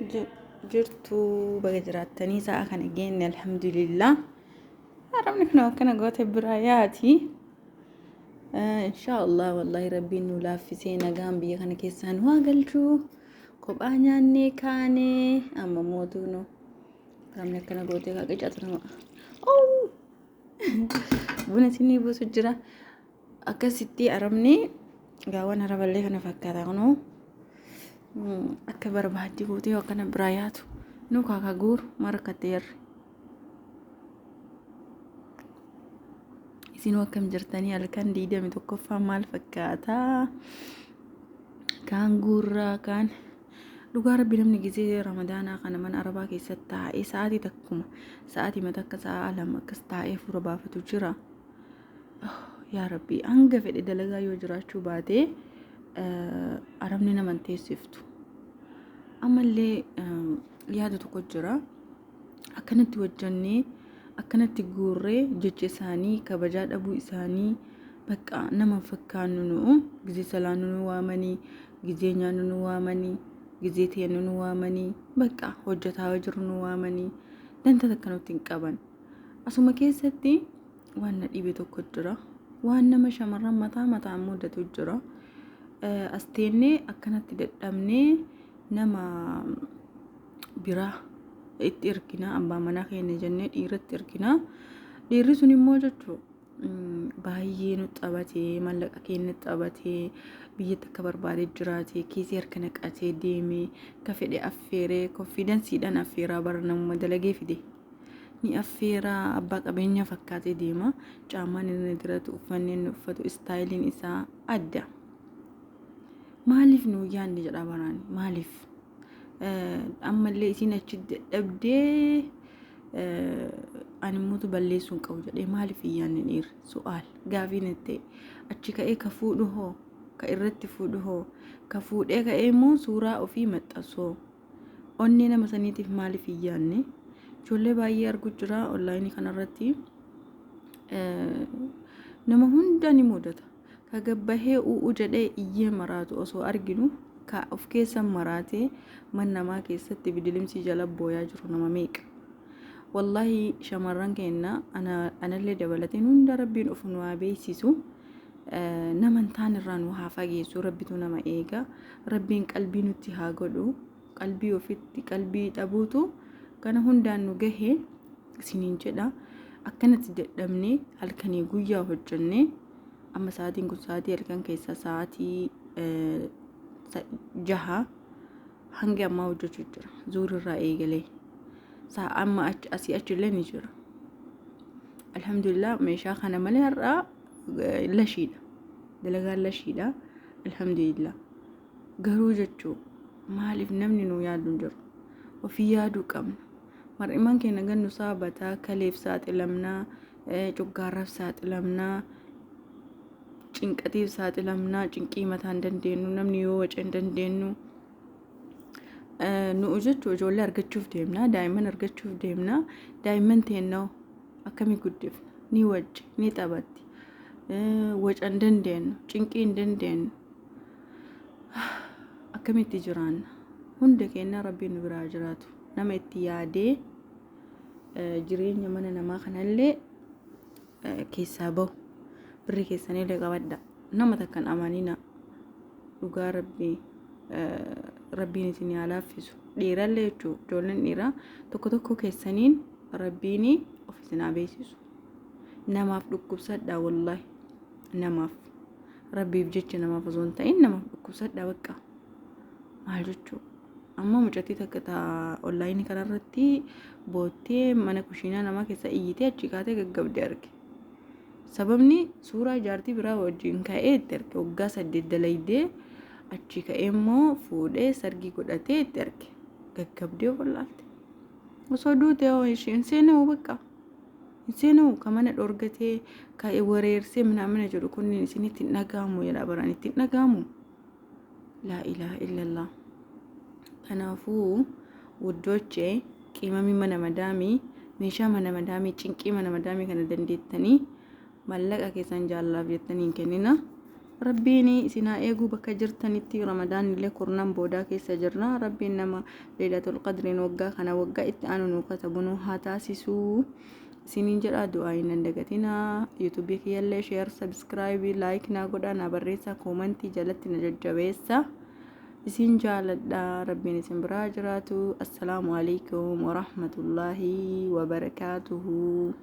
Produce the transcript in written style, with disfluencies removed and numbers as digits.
jirtu baga jiraatanii sa'a kana geenne alhamdulillah. Arabni kun akkana goote biraayaati. Inshallah wallahi rabbiin nu laaffisee nagaan biyya kana keessaan waa galchuu kophaa nyaannee kaanee amma mootuu nu arabni akkana goote kaa qicatu nama. Buna sinii buusu jira akkasitti arabni gaawwan araballee kana fakkaata kunoo akka barbaaddi gootee akkana biraayaatu nu kaakaa guuru markateerri. Isin akkam jirtanii halkan 21ffaa maal fakkaata? Kaan guurraa kaan dhugaa rabbi namni gizee ramadaanaa kana mana arabaa keessatti taa'ee sa'aatii takkuma sa'aatii mata akka sa'a lama akkas taa'ee fuula baafatu jira. Yaa rabbi hanga fedhe dalagaa yoo jiraachuu baate arabni nama teessiftu. Ammallee yaada tokko jira akkanatti wajjannee akkanatti guurree jecha isaanii kabajaa dhabuu isaanii bakka nama fakkaannu nu gizee salaannu nu waamanii gizee nyaannu nu waamanii gizee teennu nu waamanii bakka hojjetaa jiru nu waamanii danta akkanatti hin qaban. Asuma keessatti waan na dhibe tokko jira waan nama shamarran mataa mudatu jira. Asteennee akkanatti dadhabnee nama biraa itti ergina abbaa manaa keenya jennee dhiiratti ergina. Dhiirri sun immoo jechuun baay'ee nu xabatee mallaqa keenya xabatee biyyatti akka barbaade jiraate kiisii harka naqatee deemee ka fedhe affeeree konfiidansiidhaan affeeraa bara namuma dalagee fide ni affeeraa abbaa qabeenya fakkaatee deema. Caamaan inni diratu uffanni inni uffatu istaayiliin isaa adda. Maaliif nu yaanne jedha baraan maaliif ammallee isin achi dadhabdee ani muutu balleessuun qabu jedhee maaliif yaanne dhiirri su'aal gaafiin itti achi ka'ee ka fuudhu hoo ka irratti fuudhu hoo ka fuudhee ka'ee immoo suuraa ofii maxxansoo onnee nama saniitiif maaliif yaanne ijoollee baay'ee argu jira onlaayinii kanarratti nama hunda ni mudata. Kagabbahee uu jedhee iyyee maraatu osoo arginu ka of keessa maraatee man namaa keessatti bidilimsi jala booyaa jiru nama meeqa. Wallahi shamarran keenya anallee dabalateen hunda rabbiin of nu haa beeksisu. Naman taan irraa nu haa fageessu rabbitu nama eega. Rabbiin qalbii nutti haa godhu. Qalbii ofitti qalbii dhabuutu kana hundaan nu gahee isiniin jedha. Akkanatti dadhabnee halkanii guyyaa hojjennee amma sa'aatiin kun sa'aatii halkan keessa sa'aatii 6 hanga ammaa hojjechuu jira. Zuurirraa eegalee sa'a amma asii achillee ni jira. Alhamdulillah meeshaa kana malee har'a lashiidha. Dalagaan lashiidha. Alhamdulillah. Garuu jechuu maaliif namni nu yaadu hin jiru? Ofii yaaduu qabna. Mar'imaan keenya gannu saabataa kaleef saaxilamnaa cuggaarraaf saaxilamnaa cinqatiif saaxilamnaa cinqii mataan dandeenyu namni yoo waceen dandeenyu nu jechuu ijoollee argachuuf deemna daa'imman argachuuf deemna daa'imman teennoo akkamii guddifna ni wajji ni taphatti wacan dandeenyu cinqii hin dandeenyu akkamitti jiraanna hunda keenya rabbiin nu biraa jiraatu nama itti yaadee jireenya mana namaa kanallee keessaa bahu birri keessanillee qabadda nama takkan amanina dhugaa rabbiin isin yaa laaffisu dhiirallee jechuu ijoolleen dhiiraa tokko keessaniin rabbiin of isin haa beeksisu. Namaaf dhukkubsadhaa wallahi namaaf rabbiif jecha namaaf osoo hin ta'in namaaf dhukkubsadhaa bakka maal jechuu amma mucattii takka taa onlaayinii kanarratti boottee mana kushiinaa namaa keessa iyyitee achi kaatee gaggabdee arge. Sababni suuraa jaartii biraa wajjin ka'ee itti arge waggaa 8 dalaydee achi ka'ee immoo fuudhee sargii godhatee itti arge gaggabdee ofallaalte. Osoo duute isheen seenuu bakka seenuu kamana dhorgatee ka'ee wareersee mana jedhu kunniin isinitti hin dhaga'amu jedha baraan itti hin dhaga'amu. Laa ilaaha illallah. Kanaafuu wuddoochee qiimamii mana madaamii meeshaa mana madaamii cinqii mana madaamii kana dandeettanii mallaqa keessan jaalaaf jettanii kennina rabbiin isinaa eeguu bakka jirtanitti. Ramadaan illee kurnan boodaa keessa jirna. Rabbiin nama leelatul qadriin waggaa kana waggaa itti aanu nu katabu nu haa taasisu isiniin jedha. Du'aa hin dagatina. YouTube kiyyallee share subscribe like naa godhaa, naa barreessaa, koomentii jalatti na jajjabeessa. isin jaaladha. Rabbiin isin biraa jiraatu. Assalaamu alaykum wa rahmatullahi wa barakatuhu.